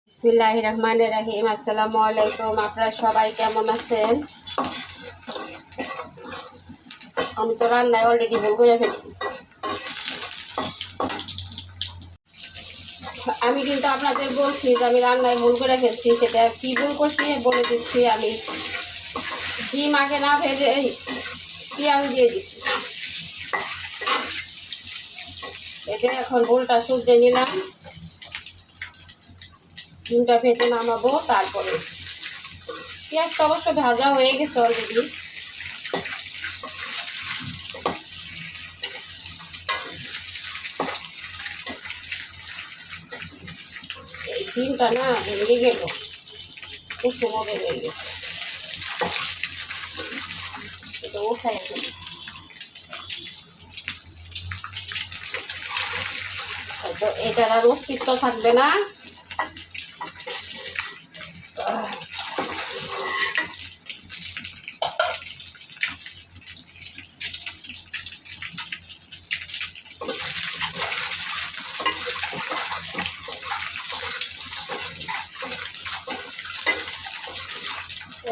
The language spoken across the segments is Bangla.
বিসমিল্লাহির রহমানির রহিম। আসসালামু আলাইকুম। আপনারা সবাই কেমন আছেন? আমি তো রান্নায় অলরেডি ভুল করে ফেলছি। আমি কিন্তু আপনাদের বলছি যে আমি রান্নায় ভুল করে ফেলছি। সেটা কি ভুল করছি বলে দিচ্ছি। আমি ডিম আগে না ভেজে পেঁয়াজ দিয়ে দিচ্ছি। এতে এখন ভুলটা শুধরে নিলাম। ডিমটা ভেজে নামাবো। তারপরে পেঁয়াজটা অবশ্য ভাজা হয়ে গেছে অলরেডি। এই ডিমটা না ভেঙে গেল, কুসুম ভেঙে গেছে। এটা উঠাই ফেলি। এটার আর অস্তিত্ব থাকবে না।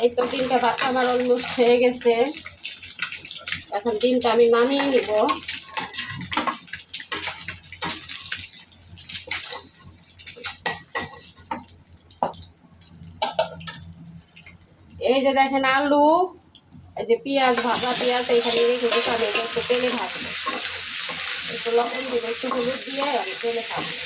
এই তো ডিমটা ভাত আমার অলমোস্ট হয়ে গেছে। এখন ডিমটা আমি নামিয়ে নিব। এই যে দেখেন আলু, এই যে পেঁয়াজ, ভাজা পেঁয়াজ এখানে রেখে দিতে আমি এটা একটু তেলে ভাজবো। একটু লবণ দিব, একটু হলুদ দিয়ে আমি তেলে ভাজবো।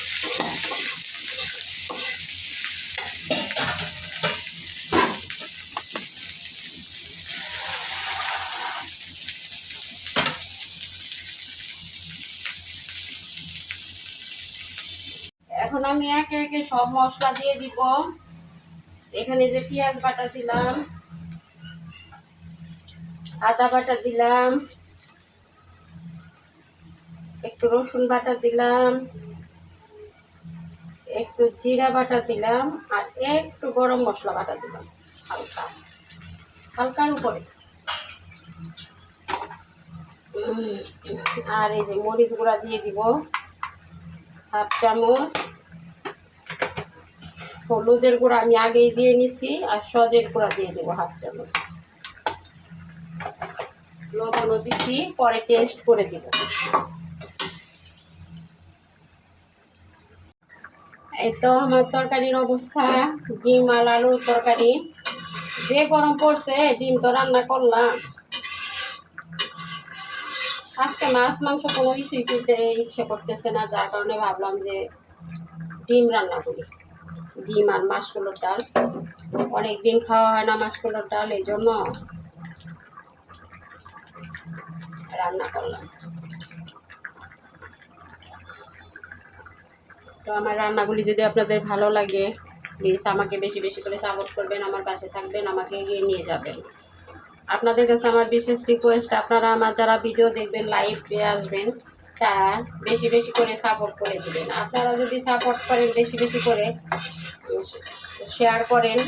এখন আমি একে একে সব মশলা দিয়ে দিব। এখানে যে পেঁয়াজ বাটা দিলাম, আদা বাটা দিলাম, একটু রসুন বাটা দিলাম, একটু জিরা বাটা দিলাম, আর একটু গরম মশলা বাটা দিলাম হালকা হালকার উপরে। আর এই যে মরিচ গুঁড়া দিয়ে দিব হাফ চামচ। হলুদের গুঁড়া আমি আগেই দিয়ে নিছি, আর সজের গুঁড়া দিয়ে দেবো হাফ চামচ। লবণও দিচ্ছি, পরে টেস্ট করে দিব। এই তো আমার তরকারির অবস্থা। ডিম আর আলুর তরকারি। যে গরম পড়ছে, ডিম তো রান্না করলাম। আজকে মাছ মাংস কোনো কিছুই কিনতে ইচ্ছে করতেছে না, যার কারণে ভাবলাম যে ডিম রান্না করি। ডিম আর মাসকলাইর ডাল, অনেক দিন খাওয়া হয় না মাসকলাইর ডাল, এই জন্য রান্না করলাম। তো আমার রান্নাগুলি যদি আপনাদের ভালো লাগে, প্লিজ আমাকে বেশি বেশি করে সাপোর্ট করবেন, আমার পাশে থাকবেন, আমাকে এগিয়ে নিয়ে যাবেন। আপনাদের কাছে আমার বিশেষ রিকোয়েস্ট, আপনারা আমার যারা ভিডিও দেখবেন, লাইভ পেয়ে আসবেন, তারা বেশি বেশি করে সাপোর্ট করে দেবেন। আপনারা যদি সাপোর্ট করেন, বেশি বেশি করে শেয়ার করেন,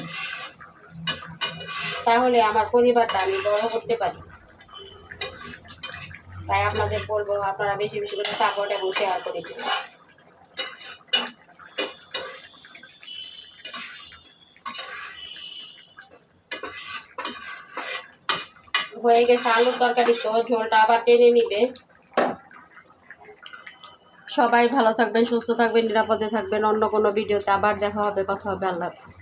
তাহলে আমার পরিবারটা আমি বড় করতে পারি। তাই আপনাদের বলবো, আপনারা বেশি বেশি করে সাপোর্ট এবং শেয়ার করে দেবেন। হয়ে গেছে আলুর তরকারি, তো ঝোলটা আবার টেনে নিবে। সবাই ভালো থাকবেন, সুস্থ থাকবেন, নিরাপদে থাকবেন। অন্য কোনো ভিডিওতে আবার দেখা হবে, কথা হবে। আল্লাহ হাফেজ।